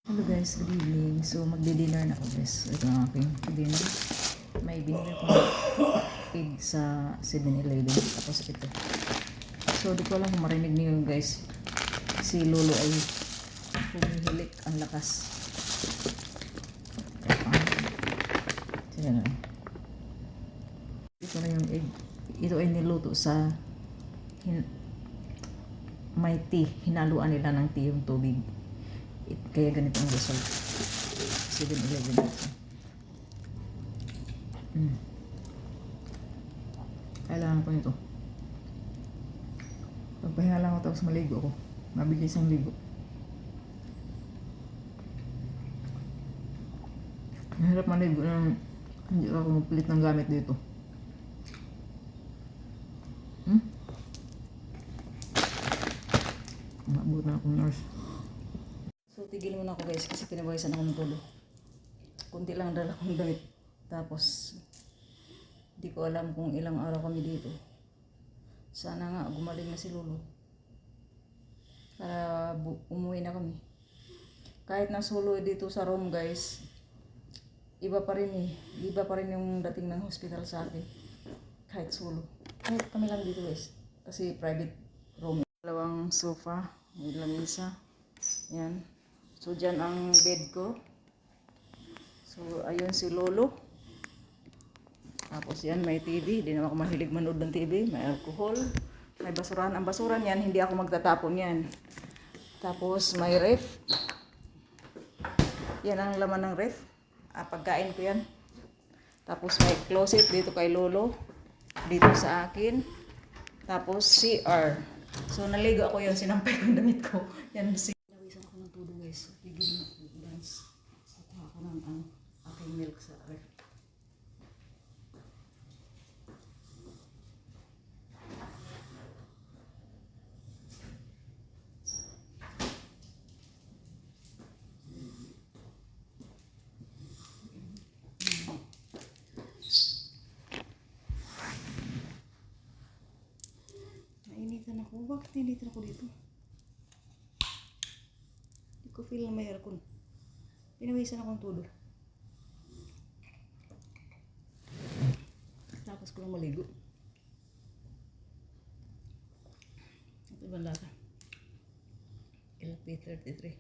Hello guys, good evening. So magdi-dinner na ako guys. Ito ang aking dinner. May binili ko egg sa 7-Eleven. Tapos ito. So di ko alam kung marinig niyo guys. Si Lolo ay humihilik ang lakas. Yan. Ito na yung egg. Ito ay niluto sa may tea. Hinaluan nila ng tea yung tubig. Kaya ganito ang result. 7-Eleven ito. Kailangan ko nito. Pagpahinga lang ako tapos maligo ako. Mabilis ang ligo. Mahirap maligo ng hindi ako magpilit ng gamit dito. Maabot na akong nurse. So, tigil muna ako guys kasi pinabawisan ako ng tulo. Kunti lang dala kong damit. Tapos, di ko alam kung ilang araw kami dito. Sana nga gumaling na si Lolo. Para umuwi na kami. Kahit na solo dito sa room guys, iba pa rin eh. Iba pa rin yung dating ng hospital sa akin. Kahit solo. Kahit kami lang dito guys. Kasi private room. Dalawang sofa, may lamisa. Yan. So, dyan ang bed ko. So, ayun si Lolo. Tapos yan, may TV. Di naman ako mahilig manood ng TV. May alcohol. May basurahan. Ang basurahan yan, hindi ako magtatapon yan. Tapos, may ref. Yan ang laman ng ref. Pagkain ko yan. Tapos, may closet dito kay Lolo. Dito sa akin. Tapos, CR. So, naligo ako yun. Sinampay ko yung damit ko. Yan, nawisan ako ng todo guys. Tigil na ako dance. Kuha ako ng aking milk sa ref. Nainitan ako. Bakit nainitan ako dito? Hindi ko feel na may aircon. Pinawisan akong todo. Tapos ko lang maligo. Ito ba lasa? LP33.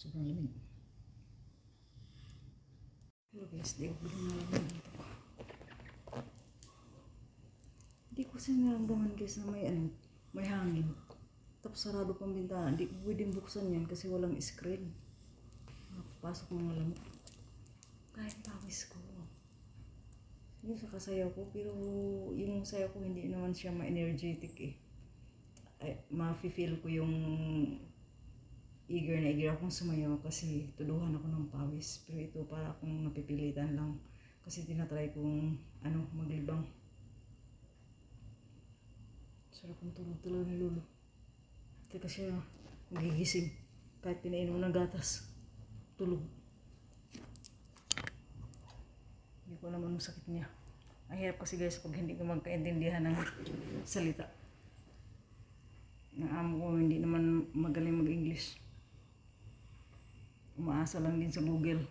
Sobrang lamig. Pero guys, di ko bilang nalamig dito. Hindi ko sinaramdaman guys na may hangin. Tapos sarado pang bintana. Hindi ko pwedeng buksan yan kasi walang screen. Nakapasok mga lamok. Kahit pawis ko. Yung sa kasayaw ko, pero yung sayaw ko hindi naman siya ma-energetic eh. Ma-feel ko yung eager akong sumayaw kasi tuduhan ako ng pawis. Pero ito para akong napipilitan lang kasi tinatry kong maglibang. Sarap ang tulog ni Lolo. Teka siya magigising kahit pinainom ng gatas. Tulog. Hindi ko alam anong sakit niya. Ang hirap kasi guys pag hindi ko magkaintindihan ng salita. Ang amo ko hindi naman magaling mag-English. Umaasa lang din sa Google.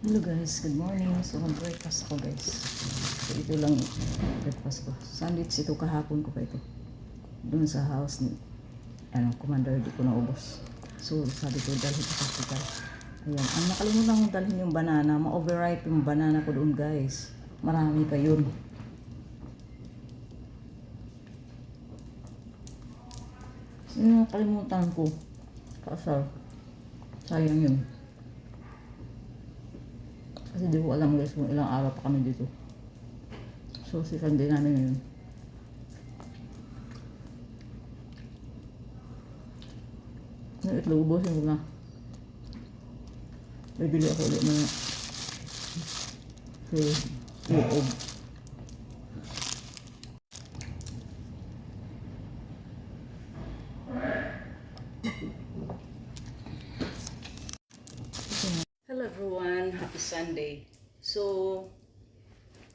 Hello guys, good morning. So mag-breakfast ko guys. So ito lang breakfast ko. Sandwich ito kahapon ko pa ito. Doon sa house ni commander, di ko naubos. So sabi ko dalhin ko sa hospital. Ayan, ang nakalimutan kong dalhin yung banana. Ma-overripe yung banana ko doon guys. Marami pa yun. Yung nakalimutan ko. Kasal. Sayang yun. Kasi di ko alam guys kung ilang araw pa kami dito. So si Sunday namin ngayon. Yung itlog, ubusin ko na. Bibili ako ulit mga itlog. Hello everyone, happy Sunday. So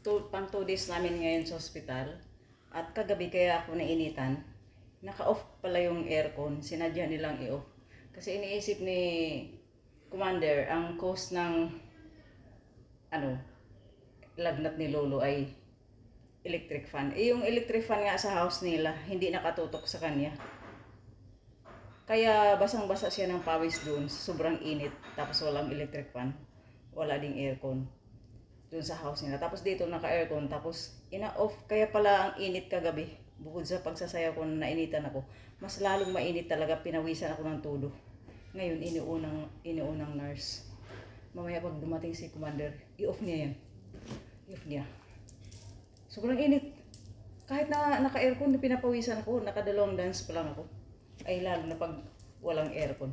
pang 2 days namin ngayon sa ospital. At kagabi kaya ako nainitan. Naka-off pala yung aircon. Sinadya nilang i-off. Kasi iniisip ni Commander, ang cause ng ano, lagnat ni Lolo ay electric fan. Yung electric fan nga sa house nila, hindi nakatutok sa kanya. Kaya basang-basa siya ng pawis doon, sobrang init. Tapos walang electric fan. Wala ding aircon doon sa house nila. Tapos dito naka-aircon. Tapos ina-off. Kaya pala ang init kagabi. Bukod sa pagsasayaw ko na nainitan ako, mas lalong mainit talaga. Pinawisan ako ng todo. Ngayon, iniunang nurse. Mamaya pag dumating si Commander, i-off niya yan. I-off niya. Sobrang init. Kahit na naka-aircon, pinapawisan ako. Nakadalawang dance pa lang ako. Ay lalo na pag walang aircon.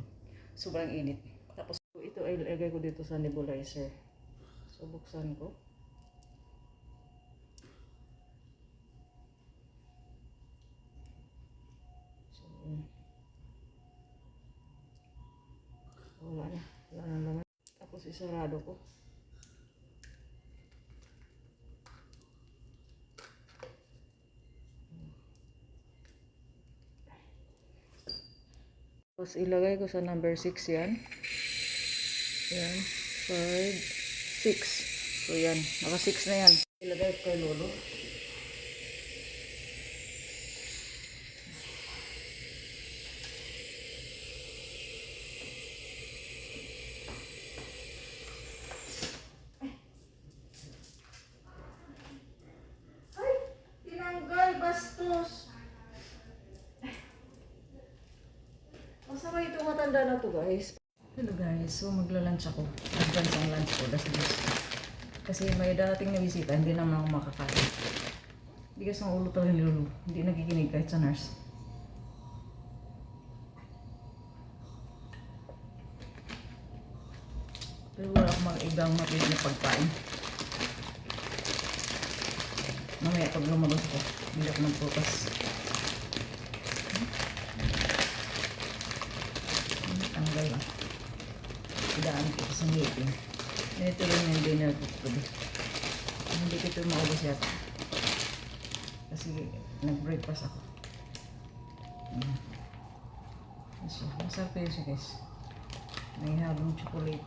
Sobrang init. Tapos ito ay ilagay ko dito sa nebulizer. So buksan ko. So wala na. Wala na naman. Tapos isarado ko. Tapos ilagay ko sa number 6 yan. Yan. 5, 6. So yan. Naka 6 na yan. Ilagay ko kay Lolo. Ay! Tinanggal! Bastos! Masama itong matanda na to guys. Hello guys, so magla-lunch ako. Advance ang lunch ko, das dos. Kasi may darating na bisita, hindi naman ako makakain. Bigas ng ulo talaga ni Lulu. Hindi nakikinig kahit sa nurse. Pero wala akong mag-ibang matinig na pagkain. Mamaya pag lumabas ko, hindi ako magpupas. Tanggal lang. Idaan ko sa ngipin. Ganito lang yung dinner ko today. Hindi ko ito maubos yata. Kasi nag-breakfast ako. So, masarap yun siya guys. May habang chocolate.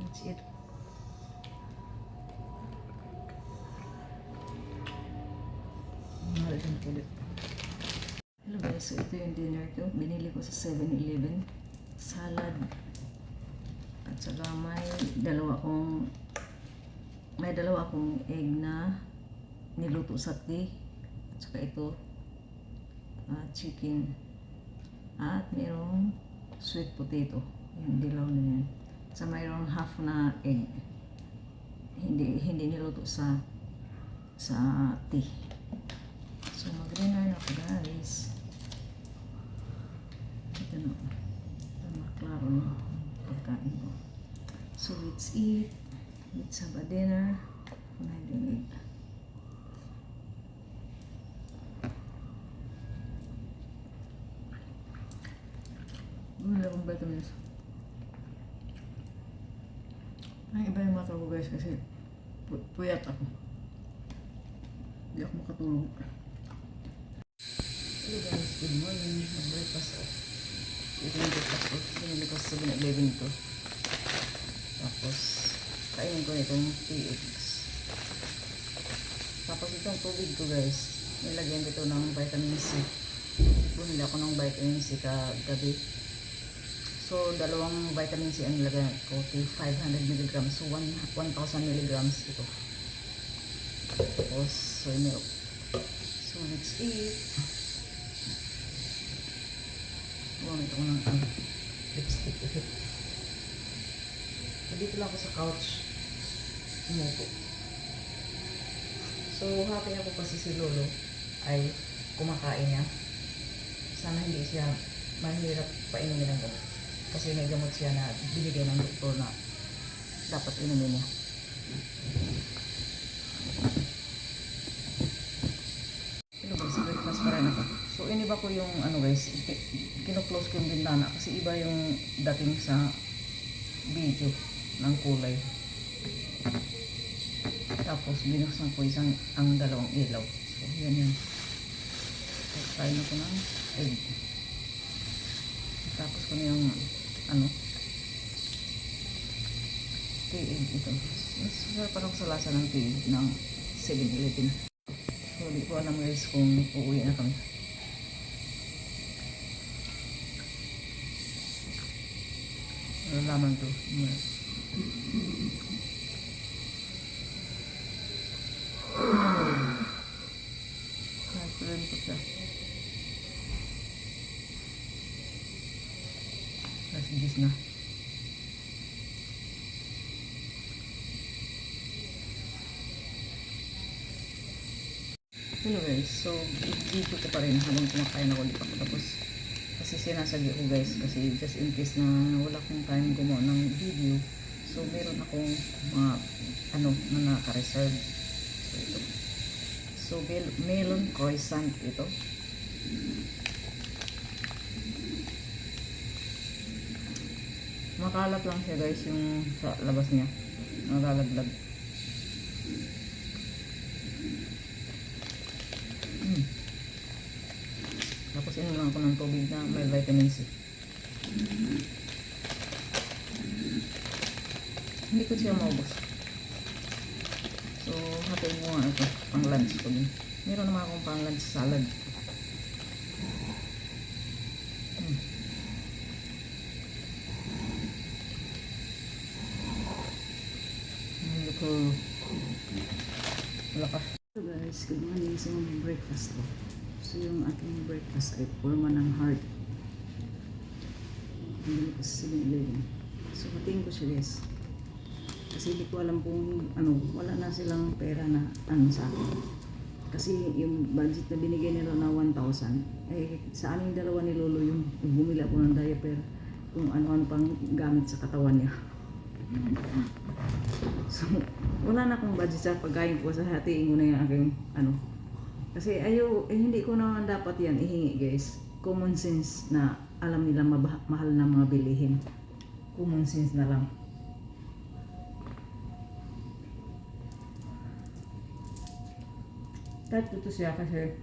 That's it. Mahalagang kulit. Hello guys, so ito yung dinner ko. Binili ko sa 7-Eleven. Salad. At saka may dalawa akong egg na niluto sa tea. At saka ito, chicken. At mayroong sweet potato. Yung dilaw na yan. Sa mayroong half na egg. Hindi niluto sa tea. So mag-dinner na ako guys. Ito na. Maklaro na pagkain ko. So let's eat. Let's have a dinner. Kunahin yung egg. Wala akong vitamins. Ay, iba yung mata ko guys kasi puyat ako. Hindi ako makatulog. Hello guys, good morning. Mag-breakfast ako. Ito yung breakfast ko. Sinili ko sa 7-Eleven ito. Tapos, kainin ko itong 3 eggs. Tapos itong tubig ko guys, nilagyan dito ng vitamin C. Bumili ako ng vitamin C kagabi. So, dalawang vitamin C ang nilagyan ko. 500 mg. So, 1,000 mg ito. Tapos, soy milk. So, let's eat. Gumamit ako ng lipstick. So, dito lang ako sa couch. Umupo. So, happy ako kasi si Lolo ay kumakain niya. Sana hindi siya mahirap painumin ng gamot. Kasi may gamot siya na binigay ng doktor na dapat inumin niya. Hello guys, breakfast pa rin ako. So, iniba ko yung guys, kino-close ko yung bintana kasi iba yung dating sa video ng kulay. Tapos binuksan ko ang dalawang ilaw. So yan yun. So, kain ako ng egg. Tapos ko na yung ano, tea egg ito. Parang sa lasa ng tea ng 7-Eleven. So di ko alam guys kung uuwi na kami. Nalaman to. Nagpulan ko siya. Last gis na. Anyways, so dito ko pa rin habang kumakain ako, di pa ako tapos. Kasi sinasagi ko guys, kasi just in case na wala akong time gumawa ng video. So meron akong mga ano na naka-reserve. So ito. So melon croissant ito. Makalat lang siya guys yung sa labas niya. Nagalaglag. Tapos inom lang ako ng tubig na may vitamin C. Hindi ko siya maubos. So, hatiin mo nga ito. Pang lunch ko din. Meron naman akong pang lunch salad. Ito. Lakas. So guys, good morning. So, breakfast ko. So, yung aking breakfast ay forma ng heart. Hindi ko sa 7-Eleven. So, hatiin ko siya guys. Kasi hindi ko alam kung ano, wala na silang pera na ano sa akin. Kasi yung budget na binigay nila na 1,000, eh sa aming dalawa ni Lolo yung bumili ako ng diaper, kung ano-ano pang gamit sa katawan niya. So, wala na akong budget sa pagkain ko, sa hatiin ko na yung aking ano. Kasi hindi ko naman dapat yan ihingi guys. Common sense na alam nila mahal na mga bilihin. Common sense na lang. Type ko to siya kasi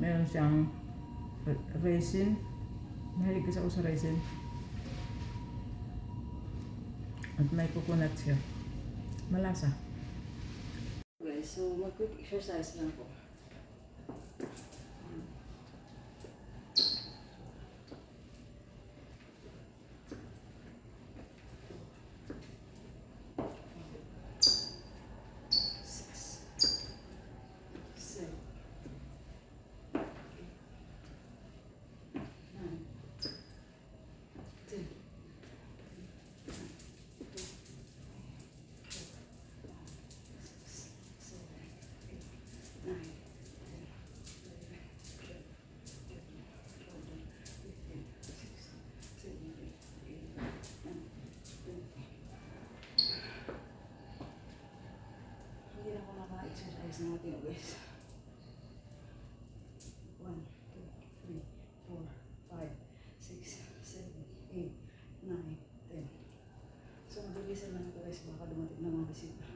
meron siyang raisin. Mahilig kasi ako sa raisin. At may coconut siya. Malasa. Guys, so mag-quick exercise lang po. Exercise na natin guys. 1, 2, 3, 4, 5, 6, 7, 8, 9, 10. So mabilisan lang ito guys, baka dumating na mga bisita.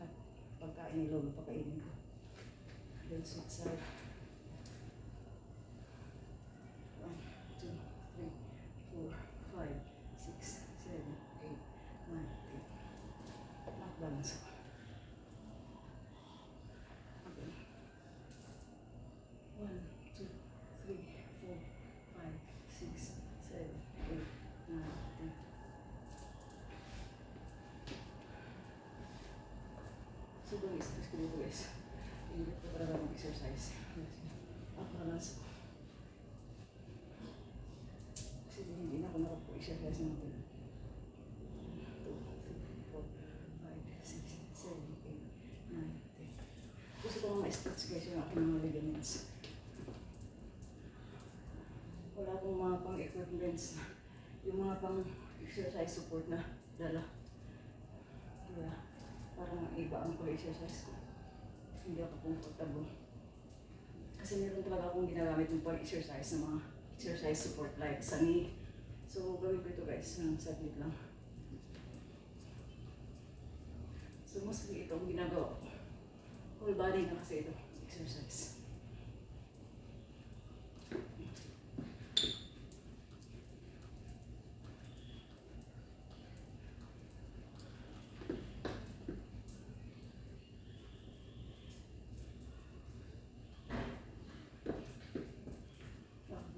At pagkain ni Lolo, pakainin ko. Then sweet side. 1, 2, 3, 4, 5, 6, 7, 8, 9, 10. Nakbalance ako. 1, 2, 3, 4, 5, 6, 7, 8, 9, 10. Sobrang stress ko dito guys. Hindi ko talaga mag-exercise. Balance ko. Kasi hindi na ako nakapag-exercise natin. 2, 3, 4, 5, 6, 7, 8, 9, 10. Gusto ko nga ma-stretch guys yung aking mga ligaments. Wala akong mga pang-equipments, yung mga pang-exercise support na dala. Kaya parang iba ang pag-exercise ko. Hindi ako comfortable. Kasi meron talaga akong ginagamit yung pag-exercise ng mga exercise support like sa knee. So gawin ko ito guys, ng saglit lang. So mostly itong ginagawa ko. Whole body na kasi ito. Exercise.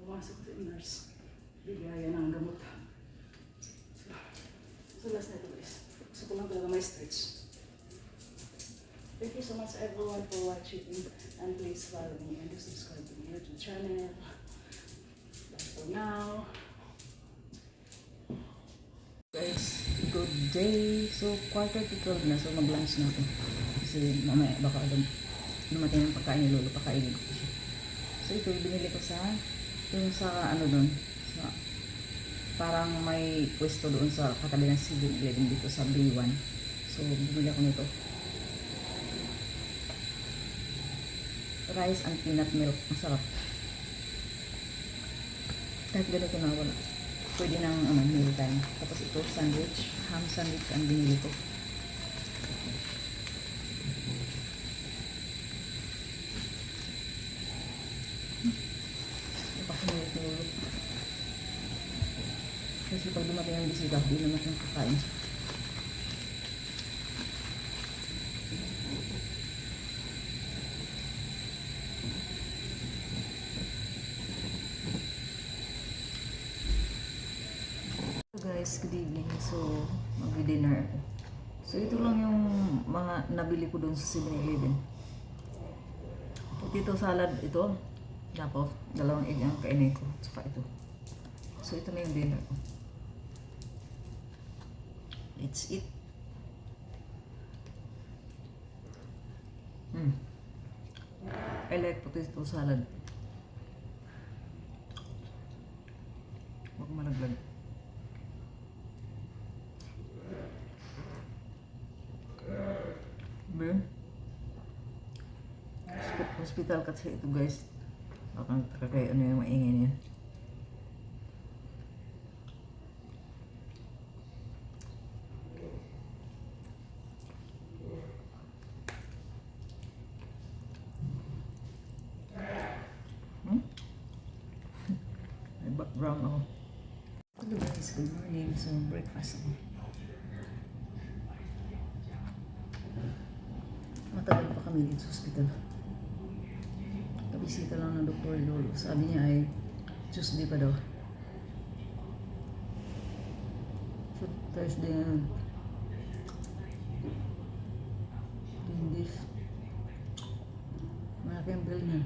Pumasok sa nurse. Bigaya ng gamot. So last na ito guys. Gusto ko lang talaga may stretch. Thank you so much everyone for watching. And please follow me and subscribe to my YouTube channel. Bye for now. Guys, good day. So, quarter to 12 na. So, mag-lunch na ako. Kasi mamaya baka dumating ng pagkain ni Lolo. Pakainin ko siya. So, ito binili ko sa yung sa ano doon. Sa, parang may pwesto doon sa katabi ng 7-Eleven dito sa B1. So, bumili ako nito. Rice and peanut milk. Masarap. Kahit ganito na wala. Pwede nang meal time. Tapos ito, sandwich. Ham sandwich ang binili ko. Napakamilit ni Lolo. Kasi pag dumating ang bisita, di naman yung kakain. Guys, good evening. So, mag-dinner ako. So, ito lang yung mga nabili ko doon sa 7-Eleven. Potato salad ito. Tapos, 2 egg ang kainin ko. Saka ito. So, ito na yung dinner ko. Let's eat. I like potato salad. Huwag malaglag. Ben, hospital kasi ito guys. Baka kayo ano yung maingay niya. May background ako. Hello guys, good morning. So breakfast ako. Matagal pa kami dito sa hospital. Kabisita lang ng Dr. Lolo. Sabi niya ay Tuesday pa daw. So Thursday na. Doing this. Malaki ang bill niya.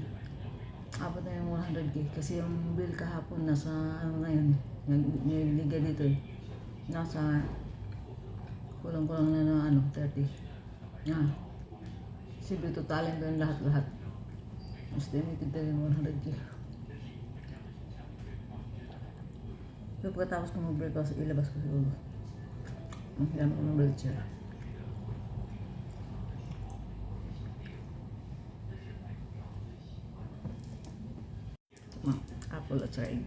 Abot na yung 100k. Kasi yung bill kahapon nasa ano na yun. Nililigay dito eh. Nasa kulang-kulang na 30. Siyempre totalin ko yung lahat-lahat. Estimated tayo yung 100k. So pagkatapos ko mag-breakfast, ilabas ko si Ulo. Maghilam ko ng wheelchair. Apple at egg.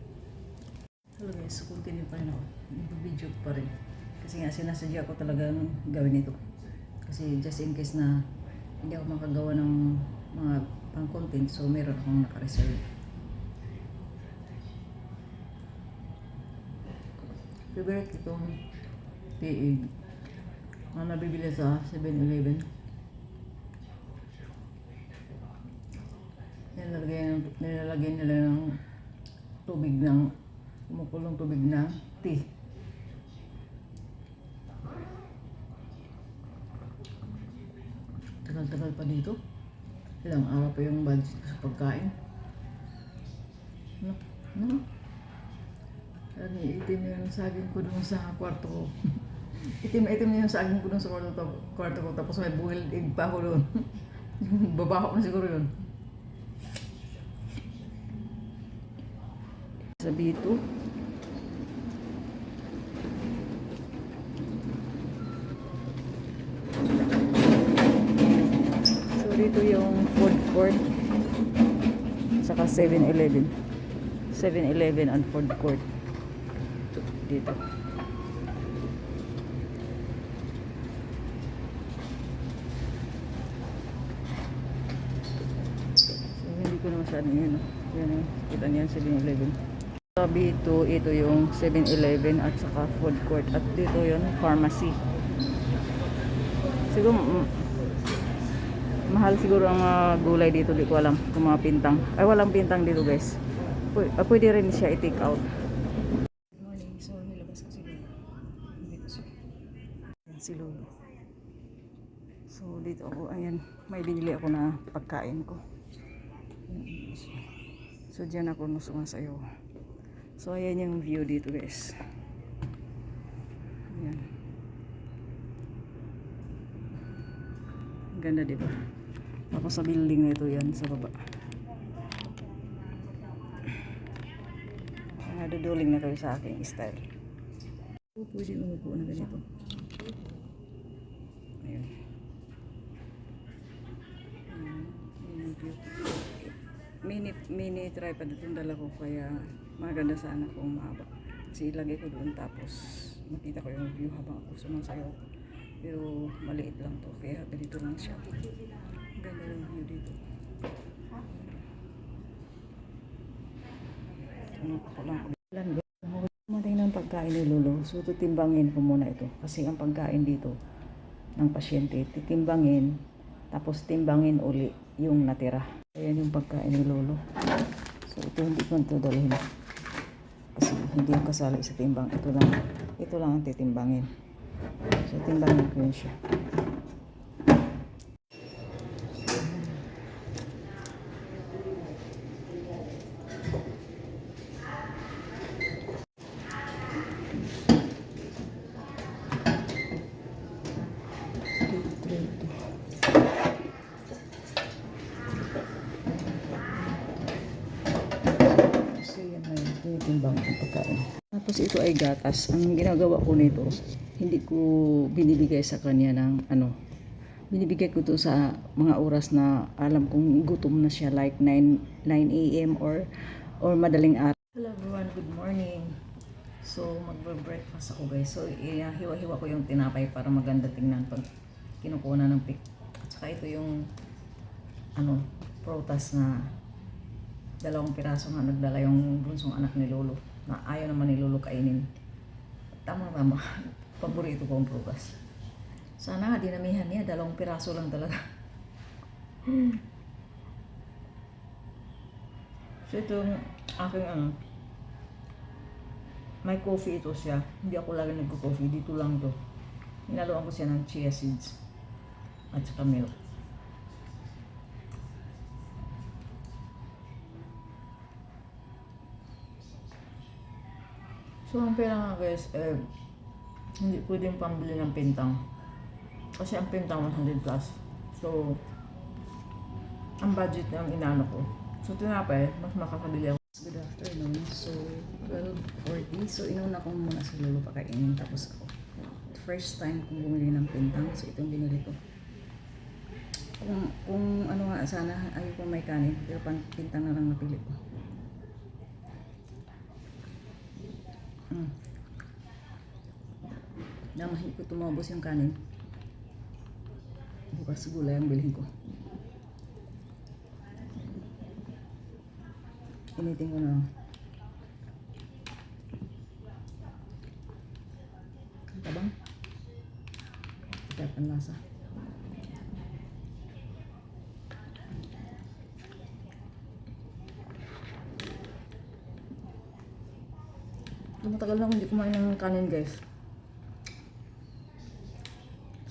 Hello guys, so continue pa rin ako. Nag-video pa rin. Kasi nga sinasadya ko talagang gawin ito. Kasi just in case na hindi ako makagawa ng mga pang-content, so meron akong naka-reserve. Favorite itong tiig na nabibili sa 7-Eleven. Nilalagay nila ng tubig ng kumukulong tubig na tea. Tagal-tagal pa dito. Ilang araw pa yung budget ko sa pagkain. Itim yung saging ko dun sa kwarto ko. itim yung saging ko dun sa kwarto ko. Tapos may boiled egg pa ako dun. Babaho na siguro yun. Sa dito. Dito yung food court saka 7-Eleven 7-Eleven and food court dito. saan yun. Yan, kita niyan 7-Eleven. Sabi ito yung 7-Eleven at saka food court. At dito yun, pharmacy. Siguro, mahal siguro ang gulay dito. Di ko alam kung mga pintang. Ay, walang pintang dito guys. Pwede rin siya i-take out. Good morning. So, nilabas ko si Lolo. Dito siya. Yan si Lolo. So, dito ako. Ayan, may binili ako na pagkain ko. So, dyan ako sumasayaw. So, ayan yung view dito guys. Ayan. Ganda diba? Tapos sa building na ito yan sa baba. Naduduling na kayo sa aking style. Pwede umupo na ganito. Ayan. Ayan yung view. Mini tripod itong dala ko kaya maganda sana kung mahaba. Kasi ilagay ko doon tapos makita ko yung view habang ako sumasayaw. Pero maliit lang to kaya ganito lang siya. Ganda yung view dito. Ano ko lang. Kumating ng pagkain ni Lolo. So titimbangin ko muna ito. Kasi ang pagkain dito ng pasyente titimbangin tapos timbangin uli yung natira. Ayan yung pagkain ni Lolo. So ito hindi ko ito dalhin. Kasi hindi yung kasali sa timbang. Ito lang ang titimbangin. So timbangin ko yun siya. Timbang ang pagkain. Tapos ito ay gatas. Ang ginagawa ko nito, hindi ko binibigay sa kanya ng binibigay ko to sa mga oras na alam kong gutom na siya like 9 a.m. or madaling araw. Hello everyone, good morning. So magbe-breakfast ako guys. So hiwa-hiwa ko yung tinapay para maganda tingnan pag kinukuha ng pick. At saka ito yung prutas na 2 piraso nga nagdala yung bunsong anak ni Lolo na ayaw naman ni Lolo kainin. Tama. Paborito ko ang prutas. Sana nga dinamihan niya, 2 piraso lang talaga. So ito aking may coffee ito siya. Hindi ako lagi nagko-coffee, dito lang to. Hinaluan ko siya ng chia seeds at saka milk. So, ang pera nga guys, hindi pwedeng pambili ng pintang. Kasi ang pintang 100 plus. So, ang budget na ang inano ko. So, tinapay, mas makakabili ako. Good afternoon. So, 12:40. So, inuna ko muna sa Lolo pakainin. Tapos ako. First time kong bumili ng pintang. So, itong binili ko. Kung ano nga, sana ayaw ko may kanin. Pero pintang na lang napili ko. Hindi ko tumabos yung kanin. Bukas gulay ang bilhin ko. Initin ko na. Ang tabang. Dapat ang lasa. Matagal na hindi kumain ng kanin guys.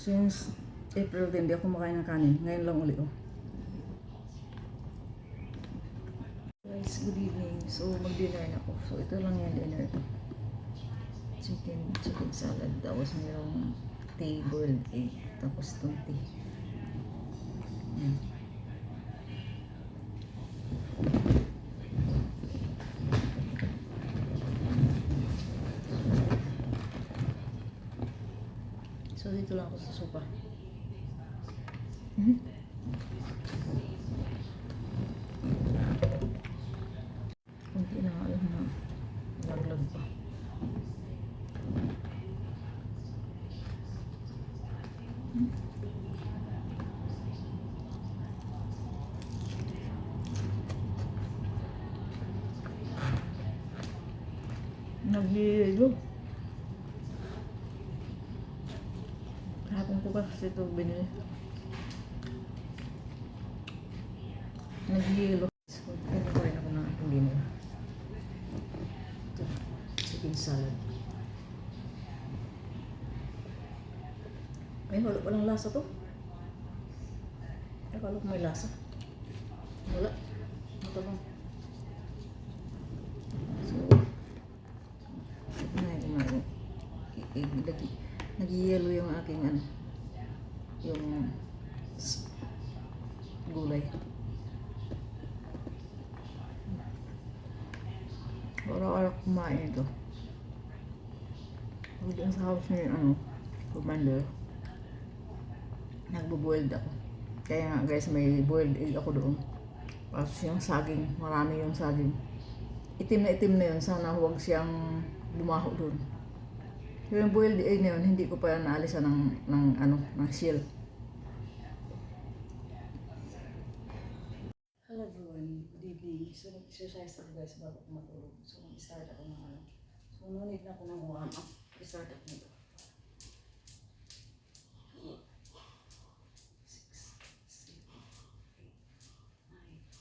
Since April din, hindi ako kumakain ng kanin. Ngayon lang ulit. Guys, good evening. So, mag-dinner na ako. So, ito lang yung dinner ko. Chicken salad. Tapos mayroong tea, boiled egg. Tapos itong tea. Ayan. So, dito lang ako sa sopa. Kunti na nga lang na laglag pa. Naghihilo. Hapon ko kasi ito binili. Naghihilo. Pwede ko rin ako ng aking dinner. Ito, chicken salad. Ay, walang lasa to. Akala ko may lasa. Wala. Ito lang. So, kumain. Nag-yellow yung aking ano, yung gulay. Araw-araw kumain ito. Pag doon sa house niya ano, commander, nagbo-boiled ako. Kaya nga guys, may boiled egg ako doon. Tapos yung saging, marami yung saging. Itim na yun, sana huwag siyang bumaho doon. Yung boiled egg na yun, hindi ko pa naalisan ng shell. Hello everyone, good evening. So nag-exercise ako guys bago ako matulog. So nag-start ako ng ano. So no need na ako ng warm up. Start ako nito. 6, 7, 8, 9, 10, 11,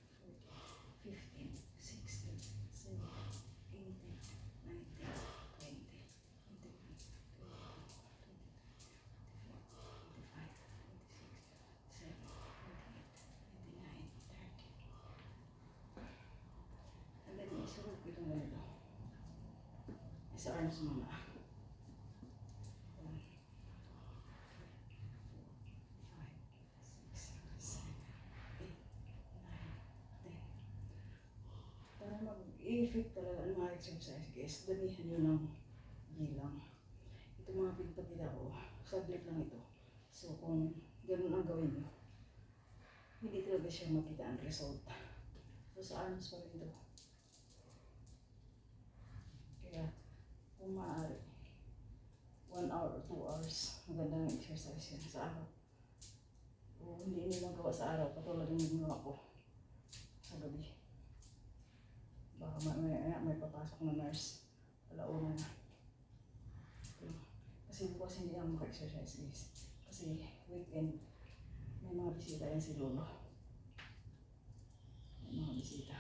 12, 13, 14, 15, 16, 17, 18, 19, 20, 21, 22, 23, 24, 25, 26, 27, 28, 29, 30. Sa arms mo na. 5, 6, 7, 8, 9, 10. Para mag-effect talaga ang mga exercise guys, damihan nyo ng bilang. Ito mga pinapakita ko, saglit lang ito. So kung ganun ang gawin nyo, hindi talaga siya makita ang result. So sa arms pa rin ito. Kaya kung maaari, 1 hour or 2 hours, maganda ng exercise yan sa araw. O hindi nyo lang gawa sa araw, katulad yung ginawa ko sa gabi. Baka may papasok na nurse, alauna na. Kasi bukas hindi ako maka-exercise guys. Kasi weekend, may mga bisita yan si Lolo. May mga bisita.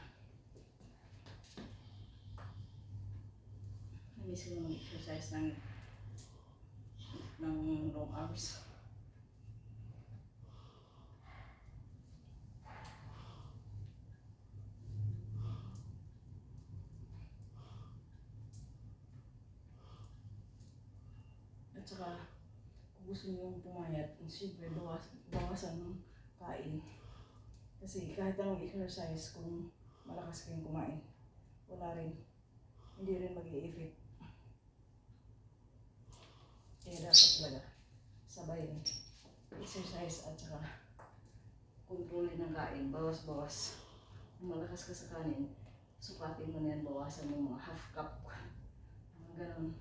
Namiss ko mag-exercise ng long hours. At saka, kung gusto nyo pumayat, siyempre bawasan ng kain. Kasi kahit anong exercise, kung malakas kayong kumain, wala rin. Hindi rin mag-i-effect. Kaya dapat talaga sabayin exercise at saka kontrolin ng kain, bawas-bawas. Kung malakas ka sa kanin, sukatin mo na yan, bawasan mo mga half cup. Mga ganun.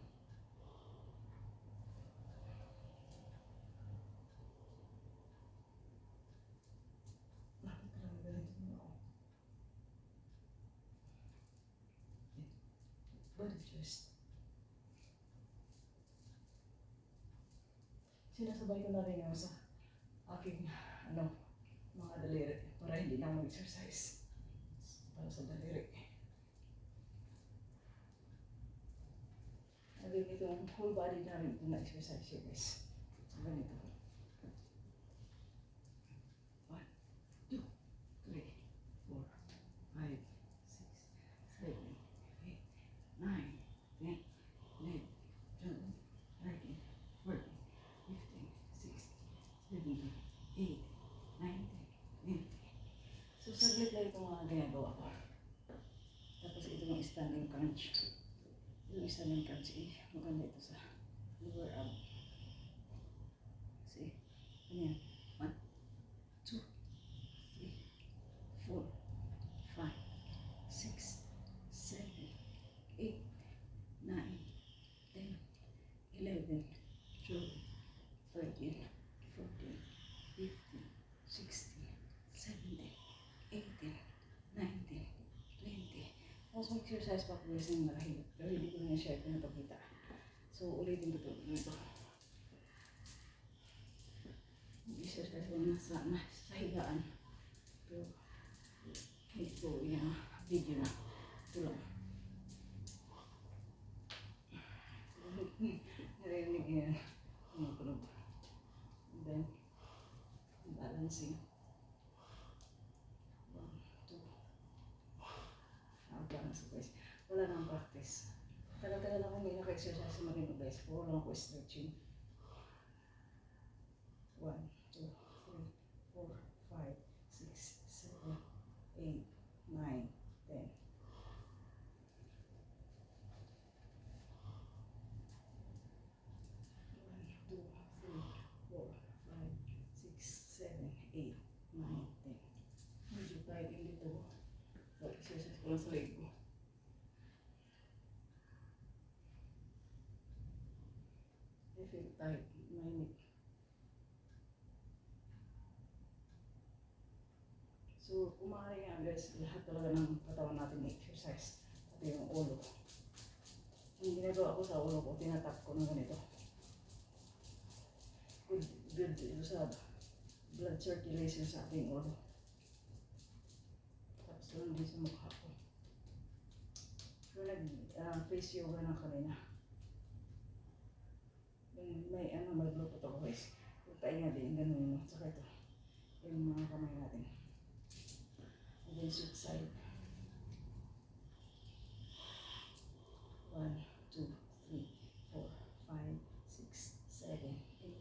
Bakit talaga ganito mo ako? Body twist. Sinasabay ko na rin yan sa aking mga daliri para hindi na mag-exercise. Para sa daliri. Again, itong whole body namin itong na-exercise yun guys. So, ganito. 1, 2, 3, 4, 5, 6, 7, 8, 9, 10, 11, 12, 13, 14, 15, 16, 17, 18, 19, 20. So, saglit lang itong mga ginagawa ko. Tapos ito yung standing crunch. Yung standing crunch, maganda ito sa lower arm. See? Ano yan? 1, 2, 3, 4, 5, 6, 7, 8, 9, 10, 11, 12, 13, 14, 15, 16, 17, 18, 19, Tapos mag-exercise pa ako guys ng marahil. Pero hindi ko na share ko na pagkita. So ulitin ko ito dito. Mag-exercise ko na sa higaan. Pero hindi ko video na. Ito lang. Narinig yan. Tumutunog. And then, balancing. 1, 2. Balance guys. Wala nang practice. Tagal-tagal ako may naka-exercise sa marino guys. Puro lang ako stretching. 1, 2, 3, 4, 5, 6, 7, 8, 9, 10. 9, 10. Medyo tight in dito. Exercise ko lang sa leg ko. I feel tight in my neck. So, kung maaari nga guys, lahat talaga ng katawan natin exercise. Pati yung ulo. Ang ginagawa ko sa ulo ko, tinatap ko ng ganito. Good ito sa blood circulation sa ating ulo. Tapos lang din sa mukha ko. So, nag-face yoga na kanina. May maglupot ako guys. Tayo din, ganun mo. Saka ito. Yung mga kamay natin. And then sweet side. 1, 2, 3, 4, 5, 6, 7, 8,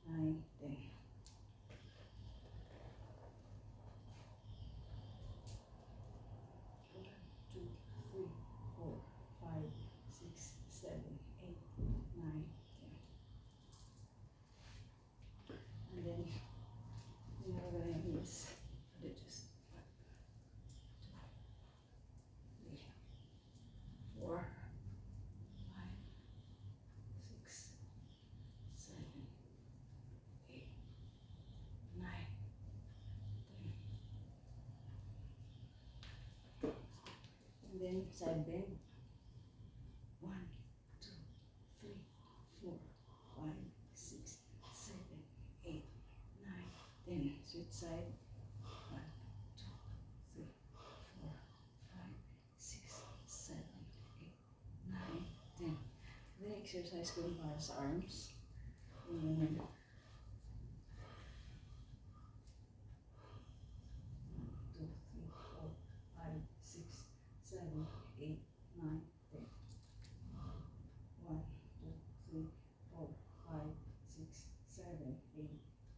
9, 10. 10. Side bend. 1, 2, 3, 4, 5, 6, 7, 8, 9, 10. Switch side. 1, 2, 3, 4, 5, 6, 7, 8, 9, 10. Then exercise ko yung para sa arms. And 7, 8, 9, 10. 1, 2, 3, 4, 5, 6, 7, 8,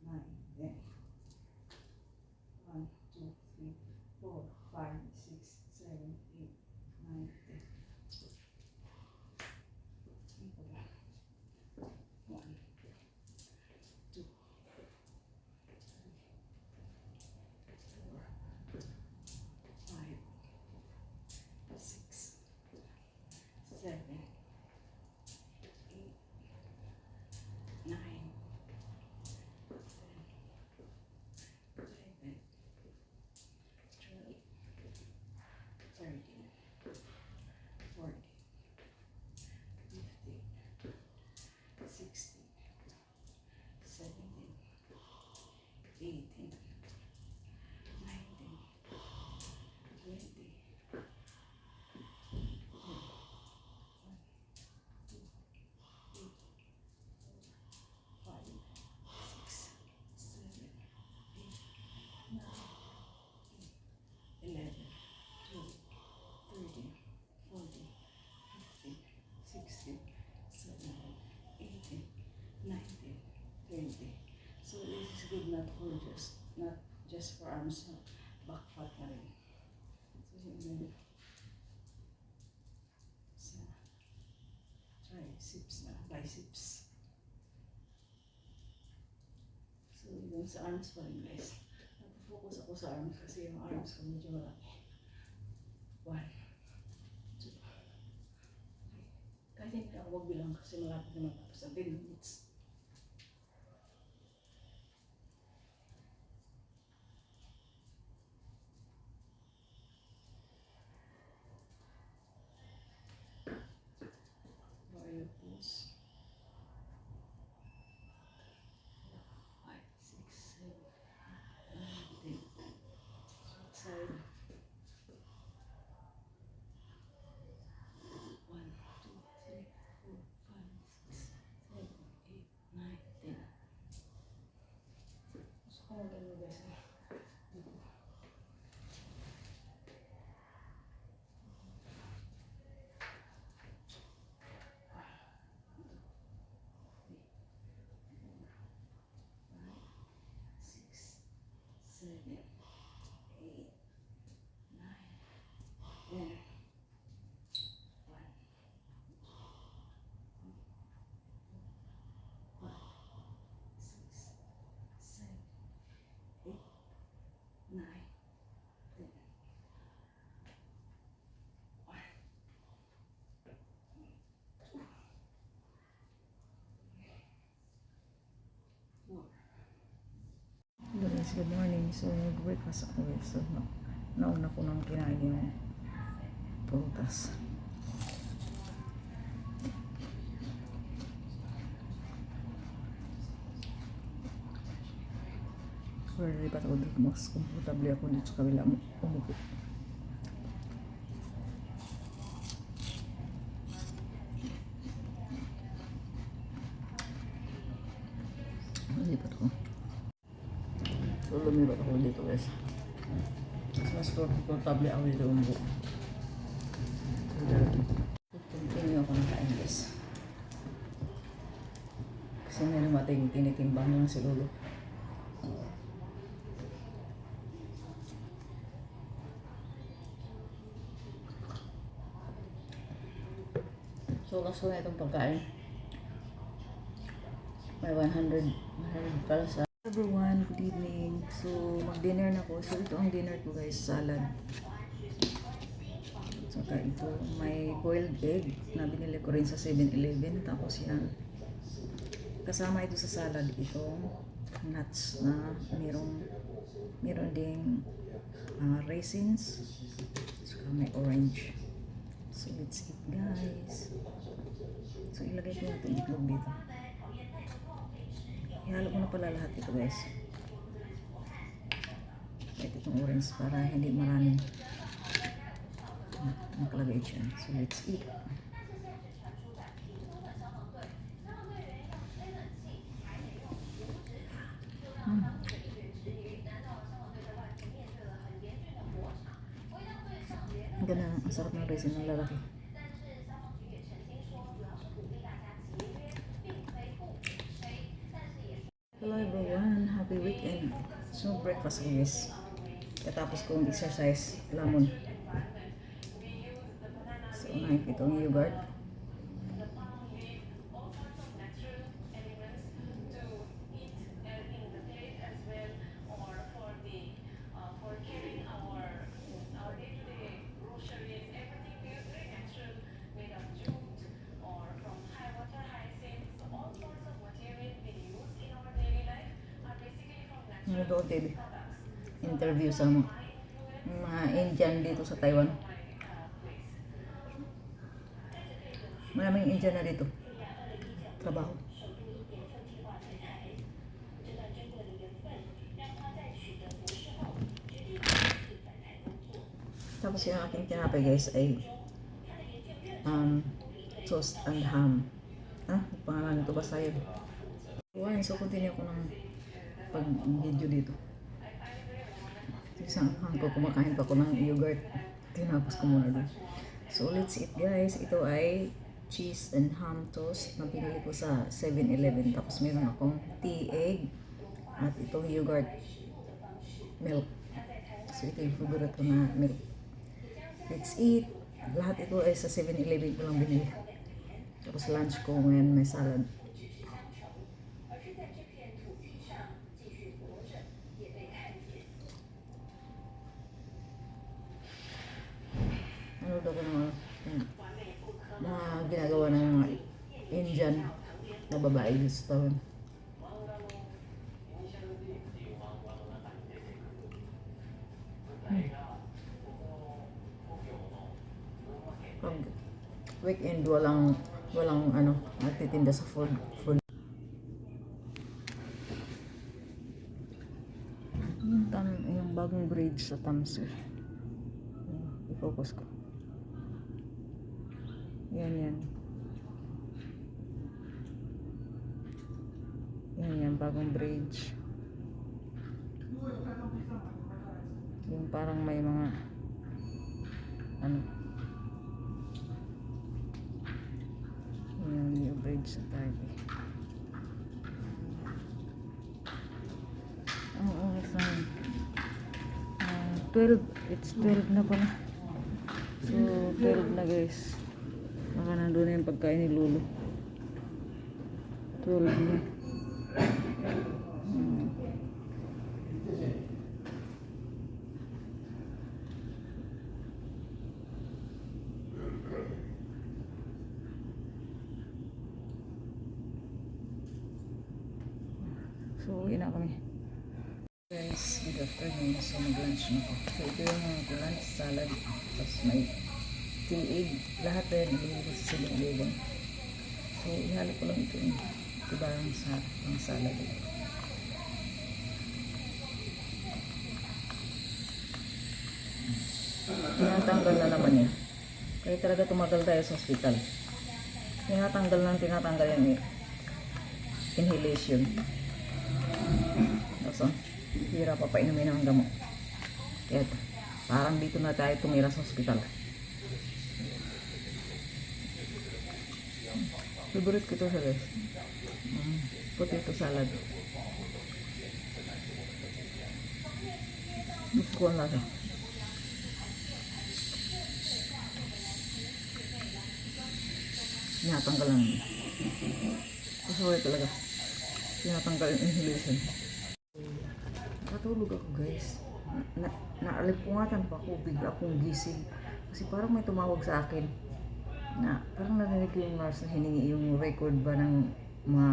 9, 10. 1, 2, 3, 4, 5, 6, 7, 8, 9, 10. 1, 2, 7, 8, 9, 10, 12, 13, 14, 15, 16, 17, 18, 19, 20, 11, 12, 13, 14, 15, 16, 17, 18, 19, 20. So this is good not just for arms, back fat na rin. So yun sa triceps na, biceps. So yun sa arms pa rin guys. Focus ako sa arms kasi yung arms ko medyo malaki. 1, 2, 3. Kahit hindi ako magbilang kasi malapit na matapos ang 10 minutes. Good morning. So, breakfast ako guys. So, nauna ko nang kinain yung prutas. Pero lipat ako dito. Mas komportable ako dito sa kabila. Umupo. Lipat ako. So, lumipat ako dito guys. Mas komportable ako dito umupo. Continue ako ng kain guys. Kasi may lumating tinitimbang lang si Lolo. So, kaso na itong pagkain. May 100 para sa everyone. Good evening. So, mag-dinner na ko. So, ito ang dinner ko guys. Salad. So, ito may boiled egg na binili ko rin sa 7-Eleven. Tapos yan. Kasama ito sa salad. Itong nuts na meron ding raisins. So, may orange. So, let's eat guys. So, ilagay ko na itong itlog dito. Ihalo ko na pala lahat ito guys. Kahit itong orange para hindi maraming nakalagay dyan. So, let's eat. Ganda, ang sarap ng raisin ng lalaki. Hello everyone, happy weekend. So breakfast ko guys. Katapos kong exercise, lamon. So unahin ko itong yogurt. Doon TV interview sa mga Indian dito sa Taiwan. Maraming Indian na dito trabaho. Tapos yung aking tinapay guys ay toast and ham. Pangalan nito basta yun. So continue ko ng pag-video dito. Isang ko kumakain pa ko ng yogurt. Tinapos ko muna doon. So let's eat guys. Ito ay cheese and ham toast na pinili ko sa 7-Eleven. Tapos meron akong tea egg at itong yogurt milk. So ito yung favorite ko na milk. Let's eat. Lahat ito ay sa 7-Eleven ko lang binili. Tapos lunch ko ngayon may salad. Ano daw ko mga ginagawa ng mga Indian na babae dito sa taon. Pag weekend walang nagtitinda sa food. Yung bagong bridge sa Tamsir. I-focus ko. Yan. Yan, bagong bridge. Yung parang may mga yung bridge sa Taipei. Oras na 12. It's 12 na pala. So 12 na guys. Baka nandun na yung pagkain ni Lolo. 12 na. So, uwi na kami. Guys, guys, good afternoon. So mag-lunch na ako. So ito yung mga lunch, salad, tapos may tiig, lahat na yan nilagay ko sa 7-Eleven. So ihalo ko lang ito yung tibarang sa pang salad. Tinatanggal na naman yan. Kaya talaga tumagal tayo sa hospital. Tinatanggal yan eh. Inhalation. So, hirap pa painumin ng gamot. Kaya parang dito na tayo tumira sa hospital. Favorite ko ito sa guys. Potato salad. Gusto ko ang lasa. Tinatanggal lang. Kasaway talaga. Tinatanggal yung inhalation. Nakatulog ako guys. Naalipungatan pa ako. Bigla akong gising. Kasi parang may tumawag sa akin. Parang narinig ko yung nurse na hiningi yung record ba ng mga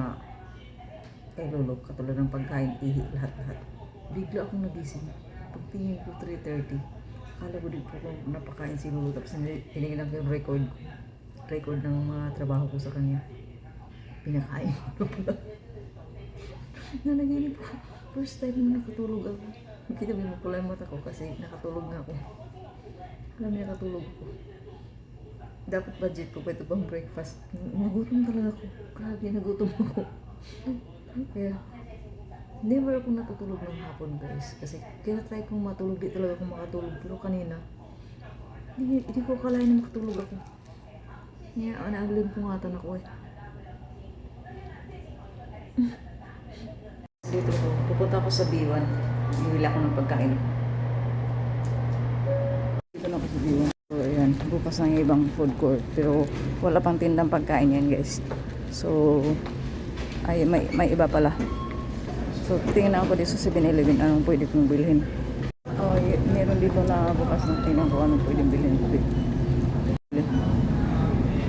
kay Lolo. Katulad ng pagkain, ihi, lahat-lahat. Bigla akong nagising. Pagtingin ko 3:30. Akala ko din po kung napakain si Lolo. Tapos hiningi lang ko yung record ng mga trabaho ko sa kanya. Pinakain ko pala. Nanaginip ko. First time na nakatulog ako. Nakita mo pala yung mata ko kasi nakatulog na ako. Alam niya nakatulog ako. Dapat budget ko pa ito pang breakfast. Nagutom talaga ako. Grabe, nagutom ako. Kaya, never ako natutulog ng hapon guys. Kasi kaya-try kong matulog. Di talaga ako makatulog. Pero kanina, hindi ko akalain na makatulog ako. Kaya, naaglimpungatan ako eh. Dito ko, pupunta ako sa B1. Bibili ako ng pagkain. Dito na ako sa B1. So, ayan, bukas na yung ibang food court. Pero wala pang tindang pagkain yan guys. So, ay, may iba pala. So, tingnan ako dito sa 7-Eleven. Anong pwede kong bilhin? Oh, meron dito na bukas na tingnan ko anong pwedeng bilhin.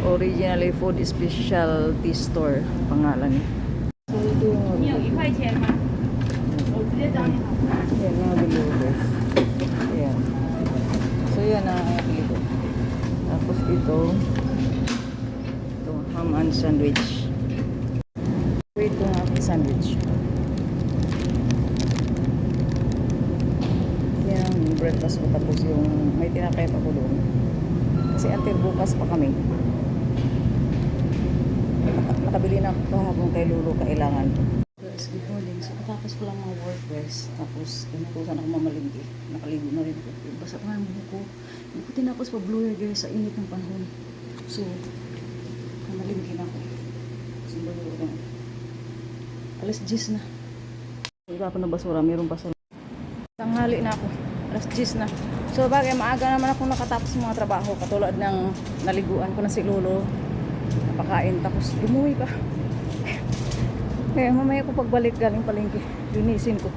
Originally Food Specialty Store pangalan niya. So, ito yung 你有1块钱吗？我直接找你好。 yan, mga bili ko guys. Ayan. So, yan ang bili ko. Tapos ito ham and sandwich. Wait ko ang aking sandwich. Yan ang breakfast ko. Tapos yung may tinapay pa ko doon. Kasi until bukas pa kami. Nakabili na ako kahapon kay Lolo kailangan. Guys, good morning. So, katapos ko lang mga work guys. Tapos, inutusan ako mamalingki. Nakaligo na rin ako. Basa pa nga ang buhok ko. Hindi ko tinapos pa-blue hair guys sa init ng panahon. So, mamalingki na ako. So, bago alas 10 na. Wala pa na basura. Meron basura. Tanghali na ako. Alas 10 na. So, bagay maaga naman ako nakatapos sa mga trabaho. Katulad ng naliguan ko na si Lolo. Napakain. Tapos, dumuwi pa. Kaya mamaya ko pagbalik galing palengke, linisin ko.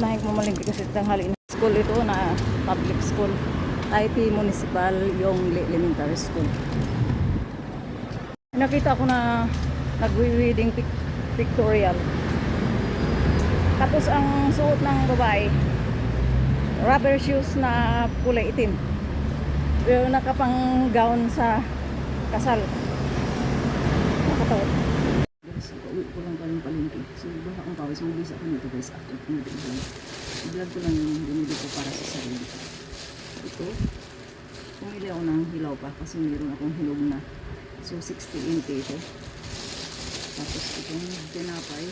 Nahin ko mamalengke kasi tanghali na school ito na public school. IP Municipal yung elementary school. Nakita ko na nagwi-wedding pictorial. Tapos ang suot ng babae, rubber shoes na kulay itim. Pero nakapang gown sa kasal. Nakatawa. So, pauwi ko lang galing palengke. So, baka akong pawis. Mag-visa ako nito guys after pumili ko. I-vlog ko lang yung binili ko para sa sarili ko. Ito, pumili ako ng hilaw pa kasi mayroon akong hinog na. So, 60 ito. Tapos, itong tinapay,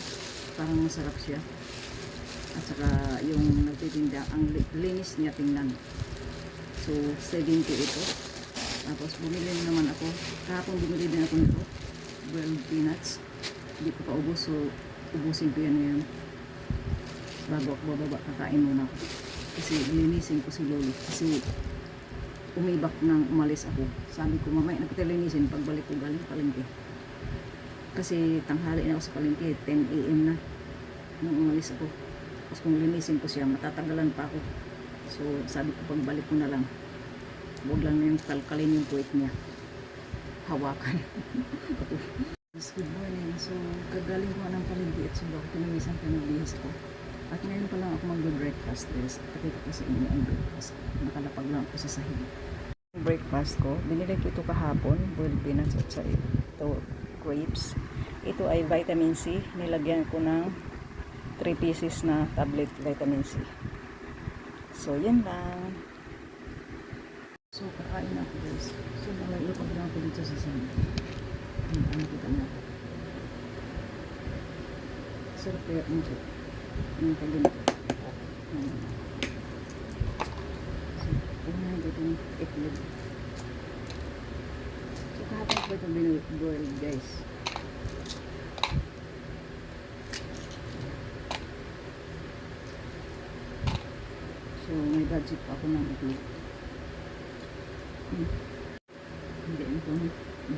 parang masarap siya. At saka, yung nagtitinda, ang linis niya tingnan. So, 70 ito. Tapos, bumili naman ako. Kahapon bumili din ako nito. Boiled peanuts. Hindi ko pa ubos, so ubusin ko yan ngayon. Bago ako bababa, kakain muna ako. Kasi linisin ko si Lolo. Kasi umibak nang umalis ako. Sabi ko, mamaya nagpatilinisin pagbalik ko galing palengke. Kasi tanghali na ako sa palengke, 10 AM na. Nung umalis ako. Tapos kung linisin ko siya, matatagalan pa ako. So sabi ko, pagbalik ko na lang. Huwag lang yung kalkalin yung puwet niya. Hawakan. Good morning. So, kagaling ko ng palengke at suba ko pinamisan ko nagbihis ko. At ngayon pa lang ako mag-breakfast guys. Pakita ko sa inyo ang breakfast. Nakalapag lang ako sa sahig. Breakfast ko, binili ko ito kahapon, boiled peanuts at sa ito, grapes. Ito ay vitamin C. Nilagyan ko ng 3 pieces na tablet vitamin C. So, yan lang. So, kakain na ako guys. So, nalalipag lang ako dito sa sahig. Ano kita na. Sarap kaya ito. Yung pagunto. So, unahin ko itong itlog. So, kahapon ko ito boiled guys. So, may budget pa ako ng itlog. Hindi ito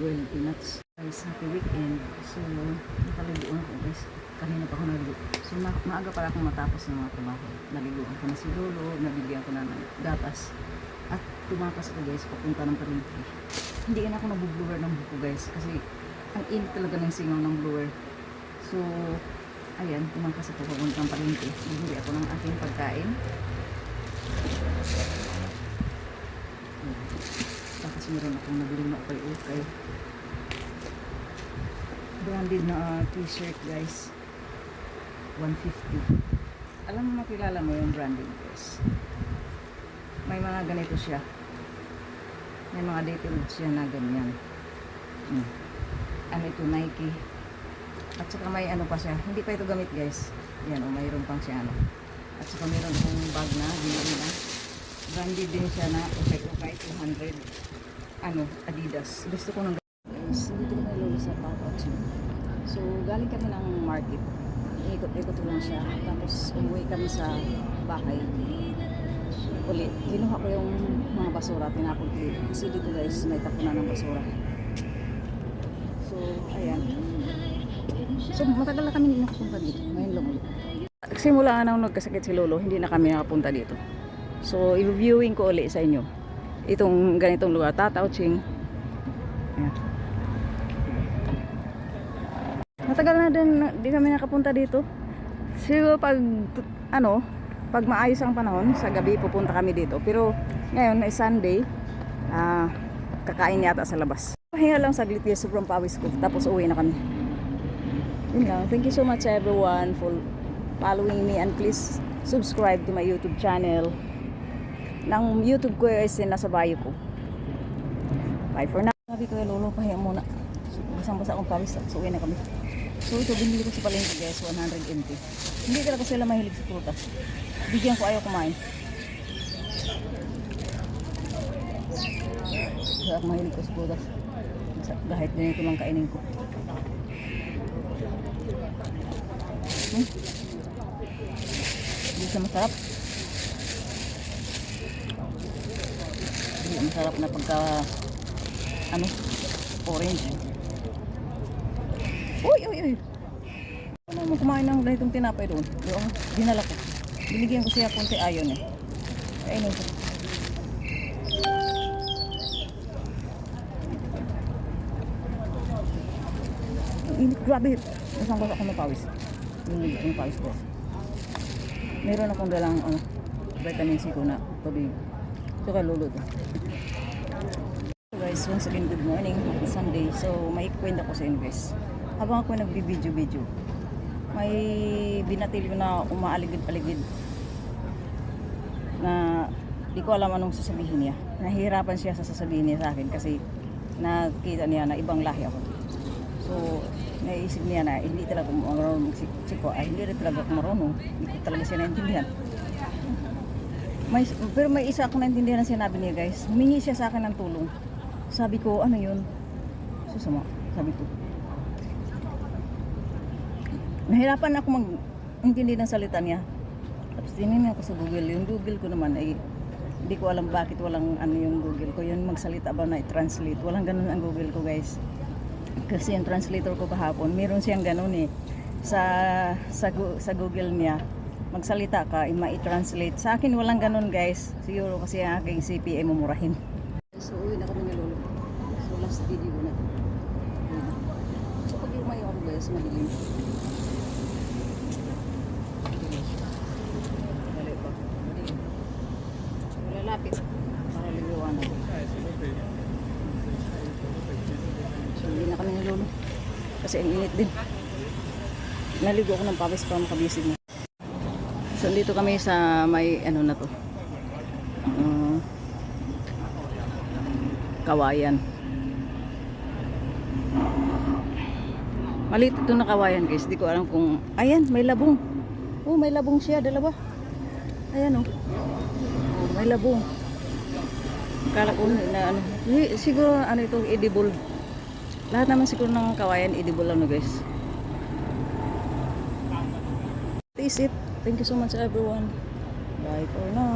boiled peanuts. Guys, happy weekend. So, nakaliguan ko guys. Kanina pa ako naligo. So, maaga pala akong matapos ng mga trabaho. Naliguan ko na si Lolo, nabigyan ko na ng gatas. At tumakas ko guys, papunta ng palengke. Hindi na ako nabublower ng buko guys. Kasi, ang init talaga ng singaw ng blower. So, ayan, tumakas ako papunta ng palengke. Bibili ako ng aking pagkain. Tapos meron akong nabili na ukay-ukay. Branded na t-shirt guys. 150. Alam mo, makilala mo yung branding guys. May mga ganito siya. May mga details siya na ganyan. Ano ito, Nike. At saka may ano pa siya. Hindi pa ito gamit guys. Yan o, mayroon pang siya ano. At saka mayroon akong bag na, binili na. Branded din siya na ukay-ukay 200. Ano, Adidas. Gusto ko ng guys. Dito ko may lolo sa Papa. So, galing kami ng market. Ikot-ikot lang siya. Tapos umuwi kami sa bahay. Ulit, kinuha ko yung mga basura, tinapon ko dito. Kasi dito guys, may tapunan ng basura. So, ayan. So, matagal na kami hindi nakapunta dito. Ngayon lang ulit. Simula nga nang nagkasakit si Lolo, hindi na kami nakapunta dito. So, i-viewing ko ulit sa inyo. Itong ganitong lugar, Tatauching. Ayan. Matagal na din di kami nakapunta dito. Siguro pag pag maayos ang panahon, sa gabi pupunta kami dito. Pero ngayon ay Sunday, kakain yata sa labas. Pahinga lang saglit guys, sobrang pawis ko. Tapos uwi na kami. Yun lang. Thank you so much everyone for following me and please subscribe to my YouTube channel. Nang YouTube ko is nasa bio ko. Bye for now. Sabi ko Lolo, pahinga muna. Basang-basa akong pawis. So uwi na kami. So ito, binili ko sa palengke guys, 180. Hindi talaga sila mahilig sa prutas. Bigyan ko, ayaw kumain. Kaya ako mahilig ko sa prutas. Kahit ganito lang kainin ko. Hindi siya masarap. Hindi masarap na pagka orange. Uy! Ano mo kumain ng ganitong tinapay doon? Yung dinala ko. Binigyan ko siya konti ayon eh. Kainin ko. Init, grabe. Masang basa ako ng pawis. Hindi ko ng pawis ko. Meron akong dalang vitamin C ko na tubig. Ito kay Lolo to. So guys, once again, good morning. It's Sunday. So, may kwenta ko sa inyo guys. Habang ako nagbibideo-video, may binatil ko na umaaligid-aligid na di ko alam anong sasabihin niya. Nahihirapan siya sa sasabihin niya sa akin kasi nakita niya na ibang lahi ako. So, naisip niya na hindi talaga marunong magsiko. Hindi rin talaga ako marunong. Hindi ko talaga siya naintindihan. Pero may isa ako naintindihan na sinabi niya guys. Humingi siya sa akin ng tulong. Sabi ko, ano yun? Susama. Sabi ko, nahirapan ako mag-intindi ng salita niya. Tapos tinignan ko sa Google. Yung Google ko naman ay hindi ko alam bakit walang yung Google ko. Yung magsalita ba na i-translate. Walang ganun ang Google ko guys. Kasi yung translator ko kahapon, meron siyang ganun eh. Sa Google niya, magsalita ka, ma-i-translate. Sa akin walang ganun guys. Siguro kasi ang aking CPA mumurahin. So uwi na kami ni Lolo. So last video ko na. So pag lumayo ako guys, madilim. kasi ang init din. Naligo ako ng pawis para makabisig na. So dito kami sa may ano na to. Kawayan. Maliit ito na kawayan guys. Di ko alam kung... Ayan, may labong. Oh, may labong siya. Dalawa. Ayan oh. Oh, may labong. Kala ko na ano. Siguro ano ito, edible. Lahat naman siguro ng kawayan, edible ano guys. That is it. Thank you so much everyone. Bye for now.